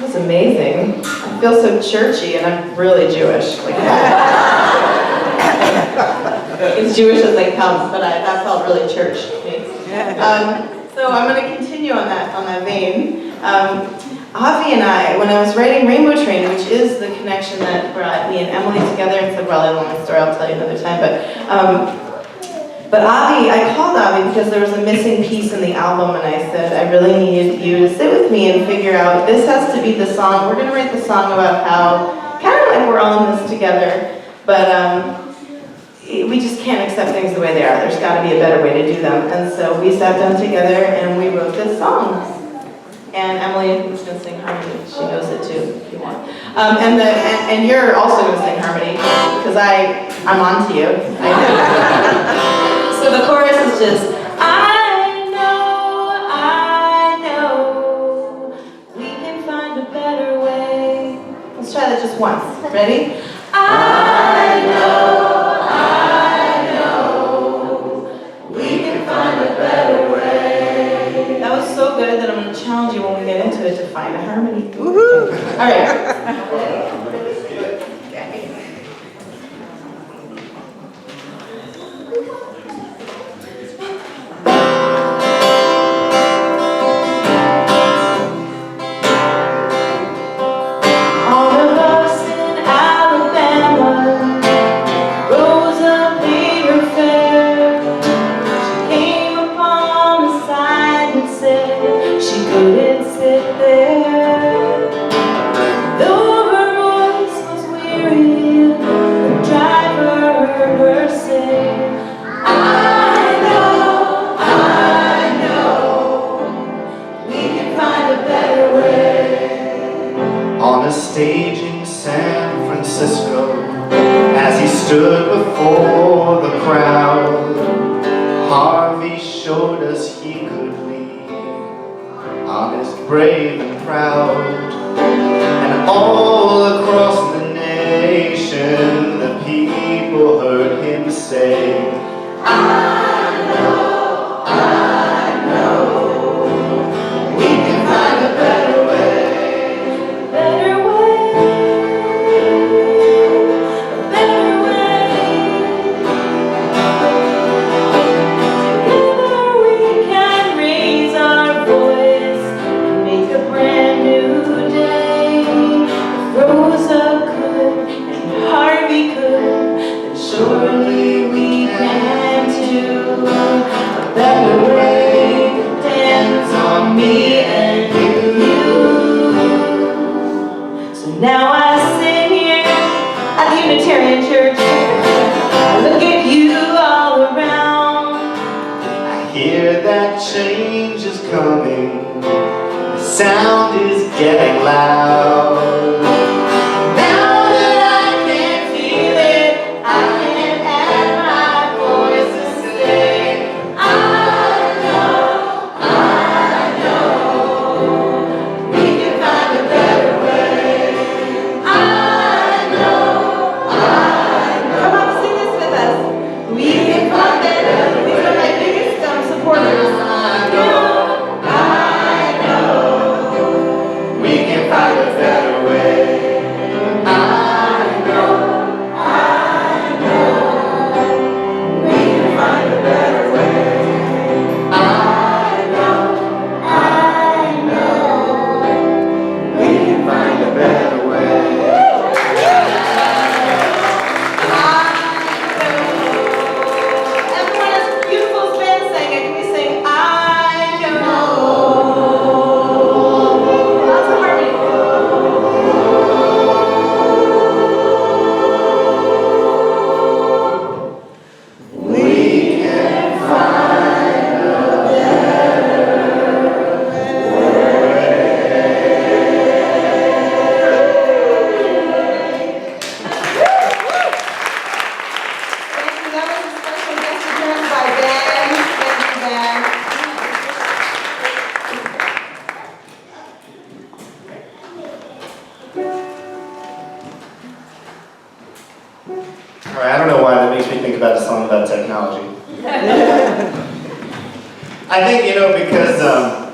That was amazing. I feel so churchy, and I'm really Jewish. Like, as Jewish as they come, but that felt really church to me. So I'm going to continue on that vein. Avi and I, when I was writing Rainbow Train, which is the connection that brought me and Emily together, it's a really long story, I'll tell you another time, but Avi, I called Avi because there was a missing piece in the album, and I said, I really needed you to sit with me and figure out, this has to be the song, we're going to write the song about how, kind of like we're all in this together, but we just can't accept things the way they are. There's got to be a better way to do them. And so we sat down together and we wrote this song. And Emily is going to sing harmony. She knows it too, if you want. And you're also going to sing harmony, because I'm on to you. So the chorus is just, I know, we can find a better way. Let's try that just once. Ready? I know, we can find a better way. That was so good that I'm going to challenge you when we get into it to find a harmony. Woohoo! All right. Stage in San Francisco, as he stood before the crowd, Harvey showed us he could lead, honest, brave, and proud. And all across the nation, the people heard him say, I know, we can find a better way. Surely we can do a better way that depends on me and you. So now I sit here at the Unitarian Church, I look at you all around. I hear that change is coming, the sound is getting loud. I don't know why that makes me think about a song about technology. I think, because I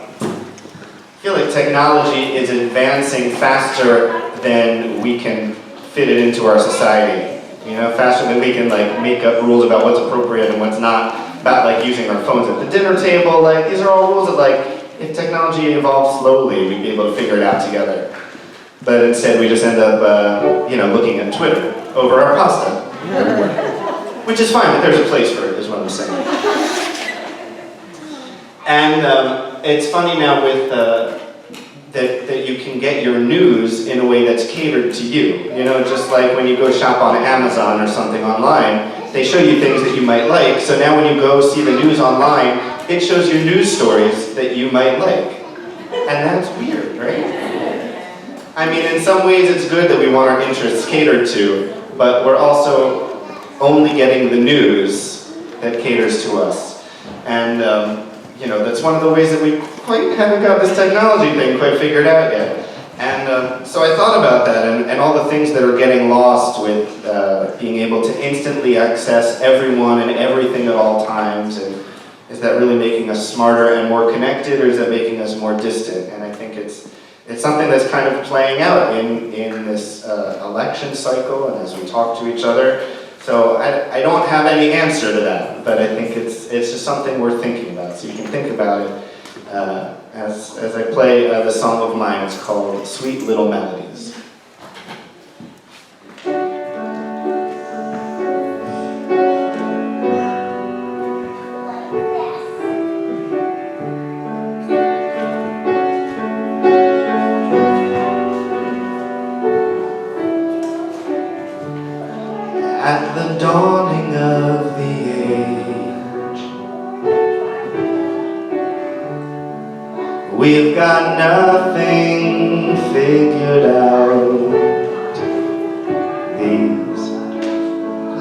feel like technology is advancing faster than we can fit it into our society. You know, faster than we can like make up rules about what's appropriate and what's not, about like using our phones at the dinner table. Like these are all rules that like, if technology evolved slowly, we'd be able to figure it out together. But instead we just end up, you know, looking at Twitter over our pasta. Which is fine, but there's a place for it, is what I'm saying. And it's funny now with that you can get your news in a way that's catered to you. You know, just like when you go shop on Amazon or something online, they show you things that you might like. So now when you go see the news online, it shows you news stories that you might like. And that's weird, right? I mean, in some ways it's good that we want our interests catered to, but we're also only getting the news that caters to us. And you know, that's one of the ways that we haven't got this technology thing quite figured out yet. And so I thought about that and all the things that are getting lost with being able to instantly access everyone and everything at all times. And is that really making us smarter and more connected, or is that making us more distant? And I think it's something that's kind of playing out in this election cycle and as we talk to each other. So I don't have any answer to that, but I think it's just something worth thinking about. So you can think about it as I play the song of mine. It's called Sweet Little Melodies. At the dawning of the age, we've got nothing figured out. These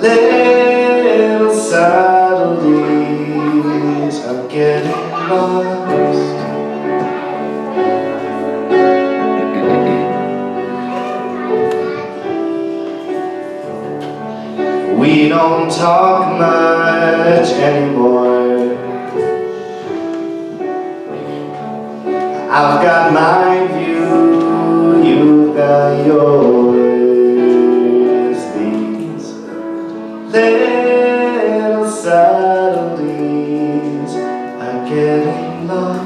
little subtleties are getting lost. We don't talk much anymore. I've got my view, you've got yours. These little subtleties are getting lost.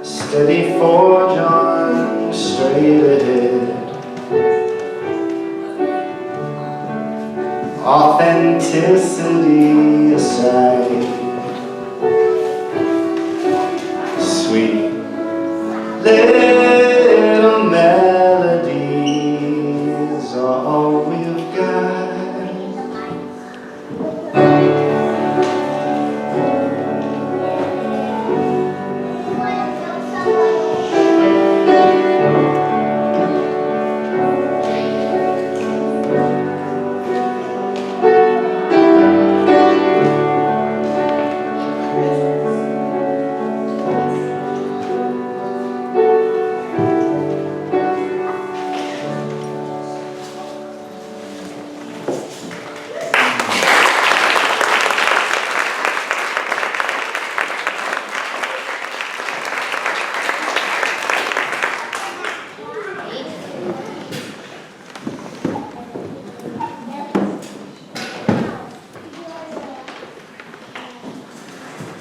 Steady forge on, straight ahead. Authenticity aside, sweet little melodies are all we've got.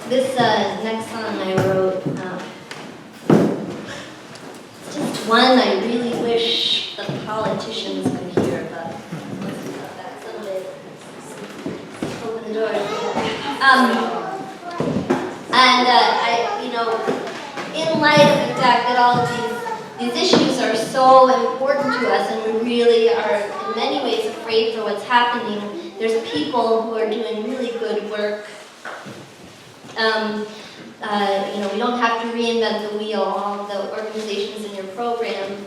This next song I wrote, it's just one I really wish the politicians could hear, but that's some of it. Open the door. And I, you know, in light of the fact that all of these these issues are so important to us, and we really are in many ways afraid for what's happening. There's people who are doing really good work. We don't have to reinvent the wheel. All of the organizations in your program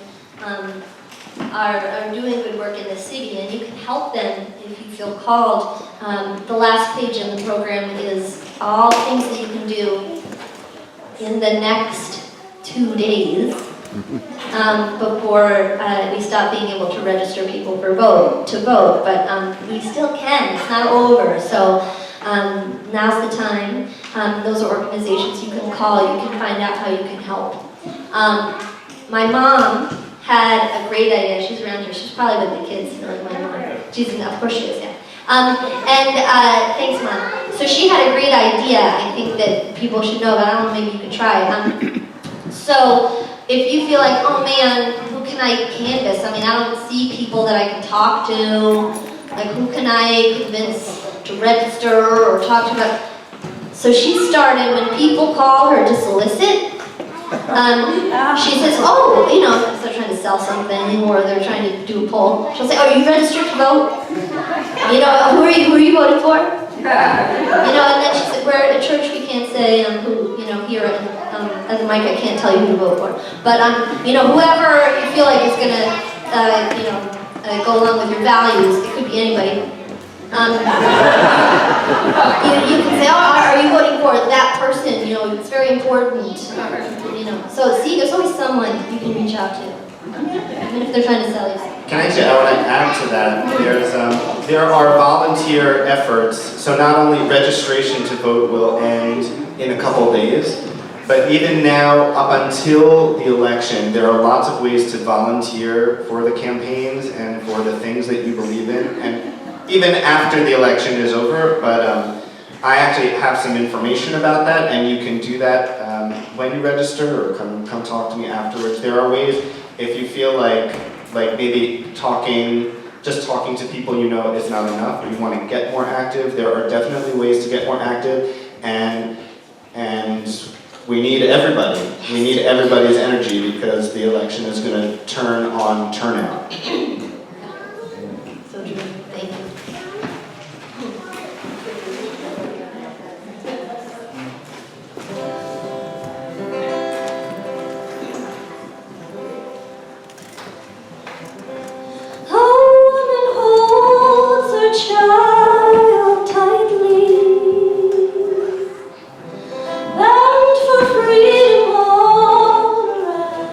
are doing good work in the city, and you can help them if you feel called. The last page in the program is all things that you can do in the next 2 days before we stop being able to register people to vote. But we still can. It's not over. So now's the time. Those are organizations you can call. You can find out how you can help. My mom had a great idea. She's around here. She's probably with the kids. You know, my mom. Of course she is. Yeah. Thanks, Mom. So she had a great idea. I think that people should know, but I don't know. Maybe you could try it. So if you feel like, oh man, who can I canvass? I mean, I don't see people that I can talk to. Like, who can I convince to register or talk to about? So she started, when people call her to solicit, she says, oh, if they're trying to sell something or they're trying to do a poll, she'll say, oh, are you registered to vote? Who are you voting for? And then she said, we're at a church, we can't say who, here at the mic, I can't tell you who to vote for. But, whoever you feel like is going to, go along with your values, it could be anybody. You can say, oh, are you voting for that person? It's very important. So see, there's always someone you can reach out to, even if they're trying to sell you something. Can I want to add to that? There are volunteer efforts. So not only registration to vote will end in a couple days, but even now, up until the election, there are lots of ways to volunteer for the campaigns and for the things that you believe in. And even after the election is over, but I actually have some information about that, and you can do that when you register, or come talk to me afterwards. There are ways, if you feel like maybe just talking to people you know is not enough, or you want to get more active, there are definitely ways to get more active, and we need everybody. We need everybody's energy, because the election is going to turn on turnout. So true. Thank you. Child tightly, bound for freedom all around.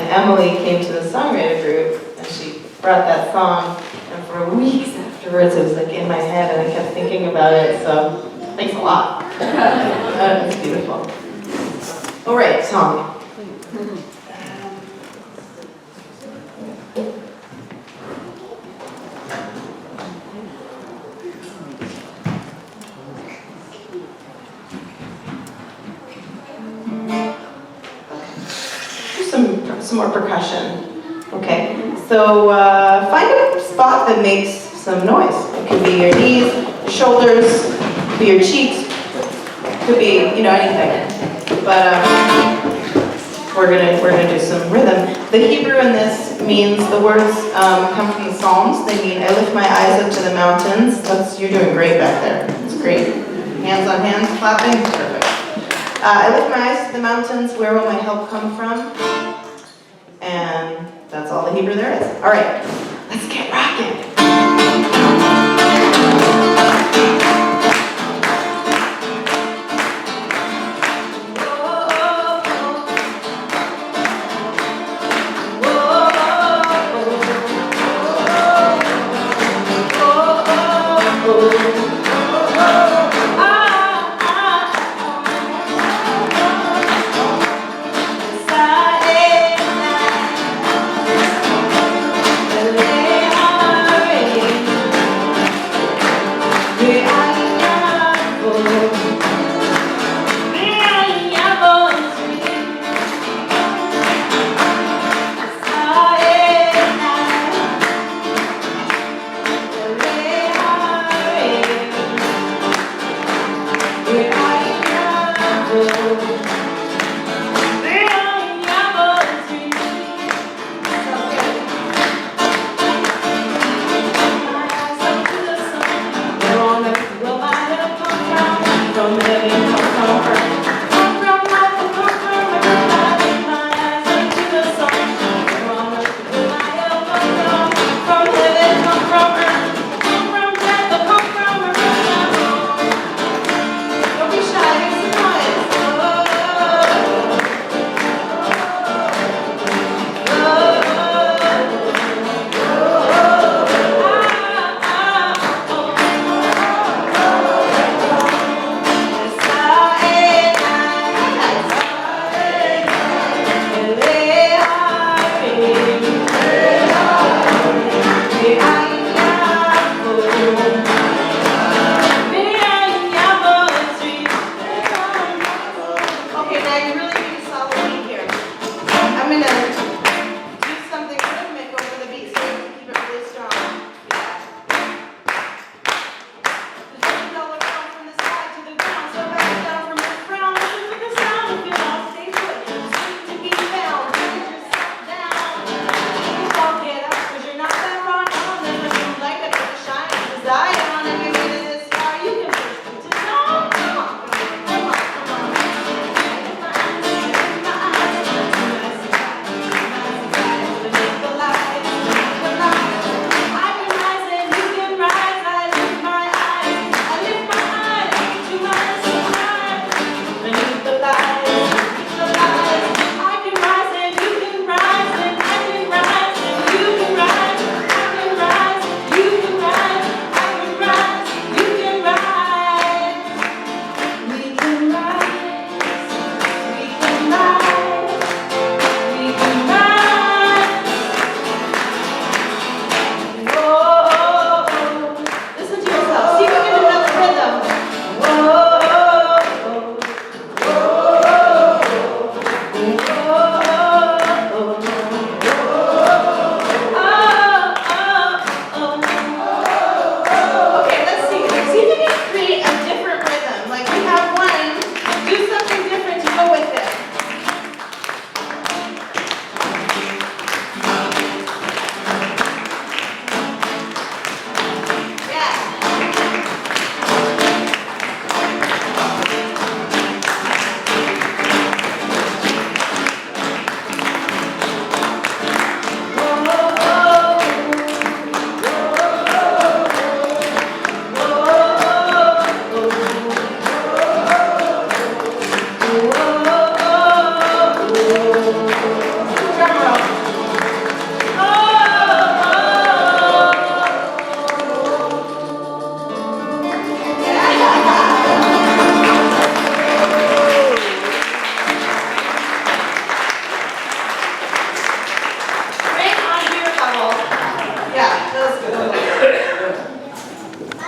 Emily came to the songwriter group, and she brought that song, and for weeks afterwards it was like in my head, and I kept thinking about it, so thanks a lot. It's beautiful. All right, song. Some more percussion. Okay, so find a spot that makes some noise. It could be your knees, your shoulders, it could be your cheeks, it could be, you know, anything. But we're gonna do some rhythm. The Hebrew in this means, the words come from the Psalms. They mean, I lift my eyes up to the mountains. You're doing great back there. It's great. Hands on hands, clapping, perfect. I lift my eyes to the mountains, where will my help come from? And that's all the Hebrew there is. All right, let's get rocking.